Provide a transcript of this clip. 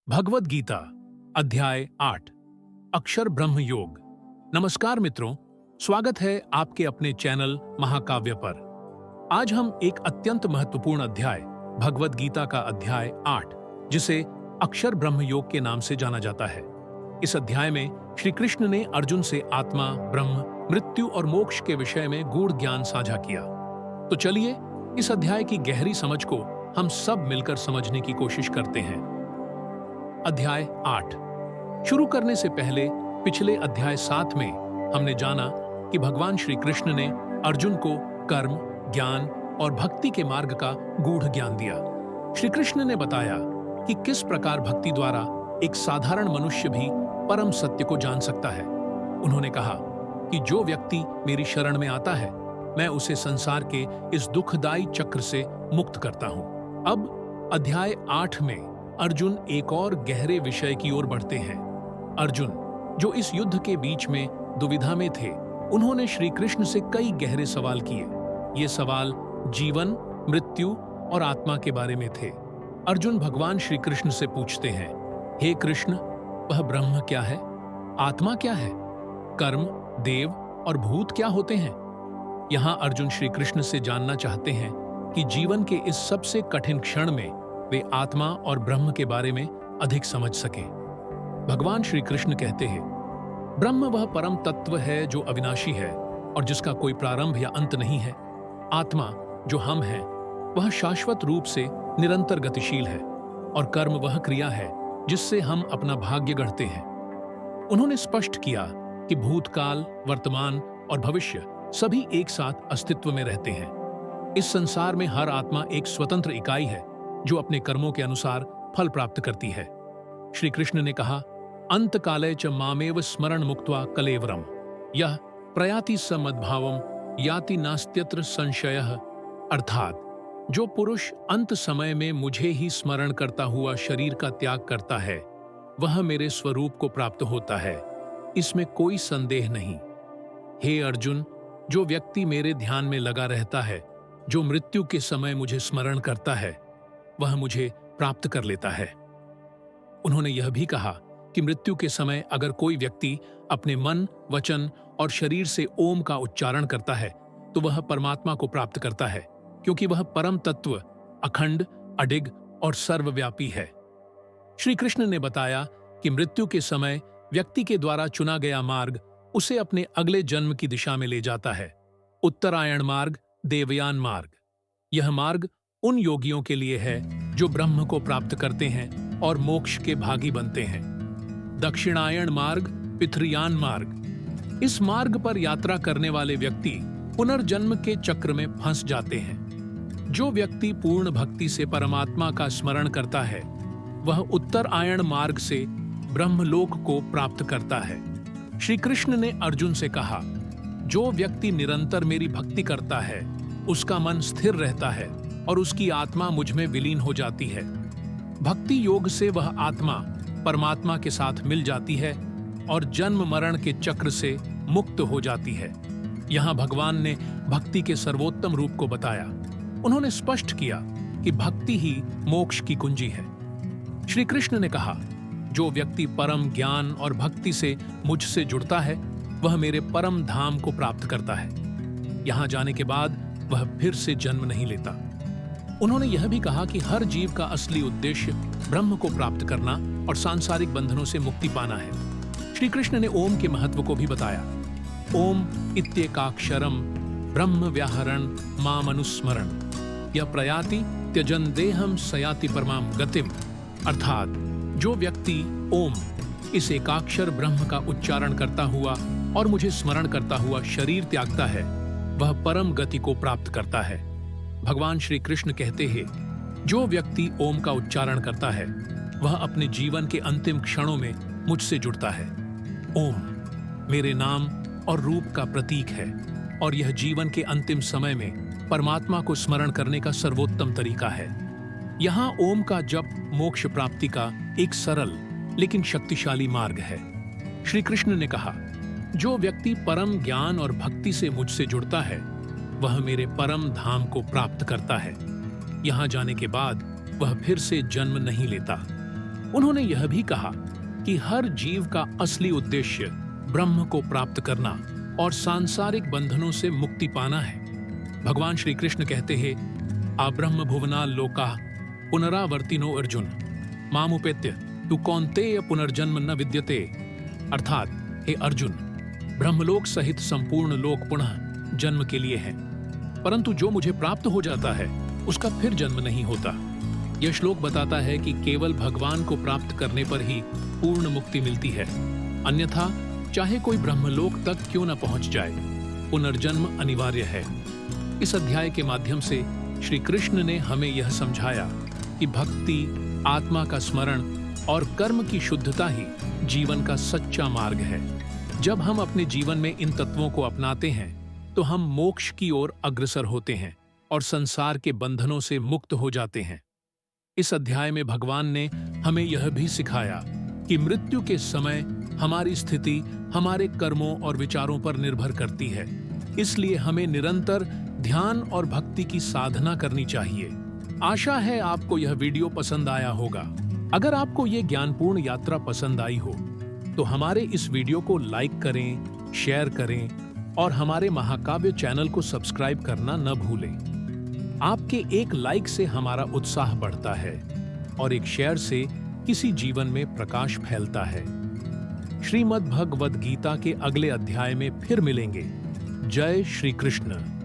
भगवद गीता अध्याय 8 अक्षर ब्रह्म योग। नमस्कार मित्रों, स्वागत है आपके अपने चैनल महाकाव्य पर। आज हम एक अत्यंत महत्वपूर्ण अध्याय भगवद गीता का अध्याय 8 जिसे अक्षर ब्रह्म योग के नाम से जाना जाता है। इस अध्याय में श्री कृष्ण ने अर्जुन से आत्मा, ब्रह्म, मृत्यु और मोक्ष के विषय में गूढ़ ज्ञान साझा किया। तो चलिए इस अध्याय की गहरी समझ को हम सब मिलकर समझने की कोशिश करते हैं। अध्याय 8 शुरू करने से पहले पिछले अध्याय 7 में हमने जाना कि भगवान श्री कृष्ण ने अर्जुन को कर्म, ज्ञान और भक्ति के मार्ग का गूढ़ ज्ञान दिया। श्री कृष्ण ने बताया कि किस प्रकार भक्ति द्वारा एक साधारण मनुष्य भी परम सत्य को जान सकता है। उन्होंने कहा कि जो व्यक्ति मेरी शरण में आता है, मैं उसे संसार के इस दुखदायी चक्र से मुक्त करता हूं। अब अध्याय 8 में अर्जुन एक और गहरे विषय की ओर बढ़ते हैं। अर्जुन, जो इस युद्ध के बीच में दुविधा में थे, उन्होंने श्री कृष्ण से कई गहरे सवाल किए। ये सवाल जीवन, मृत्यु और आत्मा के बारे में थे। अर्जुन भगवान श्री कृष्ण से पूछते हैं, हे कृष्ण, वह ब्रह्म क्या है? आत्मा क्या है? कर्म, देव और भूत क्या होते हैं? यहां अर्जुन श्री कृष्ण से जानना चाहते हैं कि जीवन के इस सबसे कठिन क्षण में वे आत्मा और ब्रह्म के बारे में अधिक समझ सकें। भगवान श्री कृष्ण कहते हैं, ब्रह्म वह परम तत्व है जो अविनाशी है और जिसका कोई प्रारंभ या अंत नहीं है। आत्मा, जो हम हैं, वह शाश्वत रूप से निरंतर गतिशील है और कर्म वह क्रिया है जिससे हम अपना भाग्य गढ़ते हैं। उन्होंने स्पष्ट किया कि भूतकाल, वर्तमान और भविष्य सभी एक साथ अस्तित्व में रहते हैं। इस संसार में हर आत्मा एक स्वतंत्र इकाई है जो अपने कर्मों के अनुसार फल प्राप्त करती है। श्री कृष्ण ने कहा, अंत काले च मामेव स्मरण मुक्त्वा कलेवरम यह प्रयाति स मद्भावम याति नास्त्यत्र संशयः। अर्थात जो पुरुष अंत समय में मुझे ही स्मरण करता हुआ शरीर का त्याग करता है, वह मेरे स्वरूप को प्राप्त होता है, इसमें कोई संदेह नहीं। हे अर्जुन, जो व्यक्ति मेरे ध्यान में लगा रहता है, जो मृत्यु के समय मुझे स्मरण करता है, वह मुझे प्राप्त कर लेता है। उन्होंने यह भी कहा कि मृत्यु के समय अगर कोई व्यक्ति अपने मन, वचन और शरीर से ओम का उच्चारण करता है तो वह परमात्मा को प्राप्त करता है, क्योंकि वह परम तत्व अखंड, अडिग और सर्वव्यापी है। श्री कृष्ण ने बताया कि मृत्यु के समय व्यक्ति के द्वारा चुना गया मार्ग उसे अपने अगले जन्म की दिशा में ले जाता है। उत्तरायण मार्ग, देवयान मार्ग। यह मार्ग उन योगियों के लिए है जो ब्रह्म को प्राप्त करते हैं और मोक्ष के भागी बनते हैं। दक्षिणायण मार्ग, पितृयान मार्ग। इस मार्ग पर यात्रा करने वाले व्यक्ति पुनर्जन्म के चक्र में फंस जाते हैं। जो व्यक्ति पूर्ण भक्ति से परमात्मा का स्मरण करता है, वह उत्तरायण मार्ग से ब्रह्मलोक को प्राप्त करता है। श्री कृष्ण ने अर्जुन से कहा, जो व्यक्ति निरंतर मेरी भक्ति करता है, उसका मन स्थिर रहता है और उसकी आत्मा मुझ में विलीन हो जाती है। भक्ति योग से वह आत्मा परमात्मा के साथ मिल जाती है और जन्म मरण के चक्र से मुक्त हो जाती है। यहाँ भगवान ने भक्ति के सर्वोत्तम रूप को बताया। उन्होंने स्पष्ट किया कि भक्ति ही मोक्ष की कुंजी है। श्री कृष्ण ने कहा, जो व्यक्ति परम ज्ञान और भक्ति से मुझसे जुड़ता है, वह मेरे परम धाम को प्राप्त करता है। यहाँ जाने के बाद वह फिर से जन्म नहीं लेता। उन्होंने यह भी कहा कि हर जीव का असली उद्देश्य ब्रह्म को प्राप्त करना और सांसारिक बंधनों से मुक्ति पाना है। श्री कृष्ण ने ओम के महत्व को भी बताया। ओम इत्येकाक्षरम ब्रह्म व्याहरण माम अनुस्मरण यह प्रयाति त्यजन देहम सयाति परमाम गतिम। अर्थात जो व्यक्ति ओम, इस एकाक्षर ब्रह्म का उच्चारण करता हुआ और मुझे स्मरण करता हुआ शरीर त्यागता है, वह परम गति को प्राप्त करता है। भगवान श्री कृष्ण कहते हैं, जो व्यक्ति ओम का उच्चारण करता है, वह अपने जीवन के अंतिम क्षणों में मुझसे जुड़ता है। ओम मेरे नाम और रूप का प्रतीक है और यह जीवन के अंतिम समय में परमात्मा को स्मरण करने का सर्वोत्तम तरीका है। यहाँ ओम का जप मोक्ष प्राप्ति का एक सरल लेकिन शक्तिशाली मार्ग है। श्री कृष्ण ने कहा, जो व्यक्ति परम ज्ञान और भक्ति से मुझसे जुड़ता है, वह मेरे परम धाम को प्राप्त करता है। यहाँ जाने के बाद वह फिर से जन्म नहीं लेता। उन्होंने यह भी कहा कि हर जीव का असली उद्देश्य ब्रह्म को प्राप्त करना और सांसारिक बंधनों से मुक्ति पाना है। भगवान श्री कृष्ण कहते हैं, आब्रह्म भुवना लोका पुनरावर्तिनो अर्जुन मामुपेत्य तु कौन्तेय पुनर्जन्म न विद्यते। अर्थात, हे अर्जुन, ब्रह्मलोक सहित संपूर्ण लोक पुनः जन्म के लिए है, परंतु जो मुझे प्राप्त हो जाता है उसका फिर जन्म नहीं होता। यह श्लोक बताता है कि केवल भगवान को प्राप्त करने पर ही पूर्ण मुक्ति मिलती है, अन्यथा चाहे कोई ब्रह्मलोक तक क्यों न पहुंच जाए, पुनर्जन्म अनिवार्य है। इस अध्याय के माध्यम से श्री कृष्ण ने हमें यह समझाया कि भक्ति, आत्मा का स्मरण और कर्म की शुद्धता ही जीवन का सच्चा मार्ग है। जब हम अपने जीवन में इन तत्वों को अपनाते हैं तो हम मोक्ष की ओर अग्रसर होते हैं और संसार के बंधनों से मुक्त हो जाते हैं। इस अध्याय में भगवान ने हमें यह भी सिखाया कि मृत्यु के समय हमारी स्थिति हमारे कर्मों और विचारों पर निर्भर करती है, इसलिए हमें निरंतर ध्यान और भक्ति की साधना करनी चाहिए। आशा है आपको यह वीडियो पसंद आया होगा। अगर आपको ये ज्ञानपूर्ण यात्रा पसंद आई हो तो हमारे इस वीडियो को लाइक करें, शेयर करें और हमारे महाकाव्य चैनल को सब्सक्राइब करना न भूलें। आपके एक लाइक से हमारा उत्साह बढ़ता है और एक शेयर से किसी जीवन में प्रकाश फैलता है। श्रीमद् भगवद गीता के अगले अध्याय में फिर मिलेंगे। जय श्री कृष्ण।